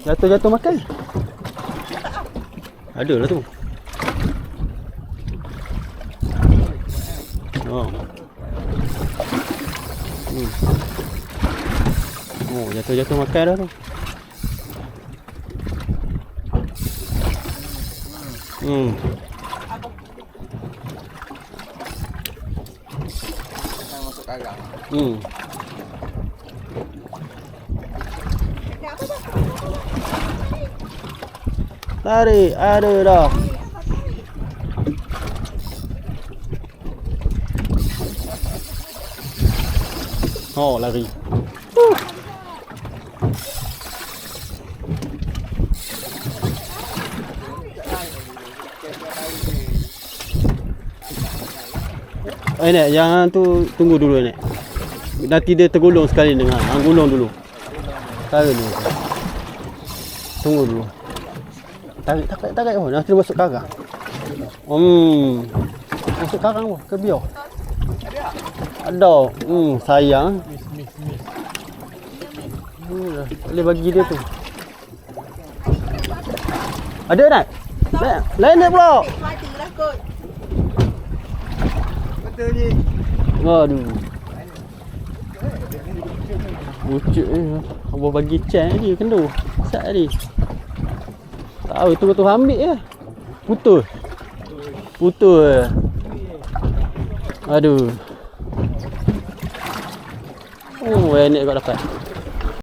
Jatuh makan. Ada lah tu. Oh. Oh, jatuh makan dah tu. Masuk karang. Tarik, ada dah. Oh, lari. Nek, jangan tu tunggu dulu Nek. Nanti dia tergulung sekali dengan. Hang gulung dulu. Tarik dulu. Tunggu dulu. Tarik oh, nanti masuk karang. Masuk karang oh, ke biar. Ada. Sayang. Miss. Boleh bagi dia tu. Ada nak? Lain nak pula. Betul ni. Aduh. Lucu abang bagi cek ni kendu. Sat tadi. Tahu itu betul ambil je. Putus. Aduh. Oh, enak kau dapat.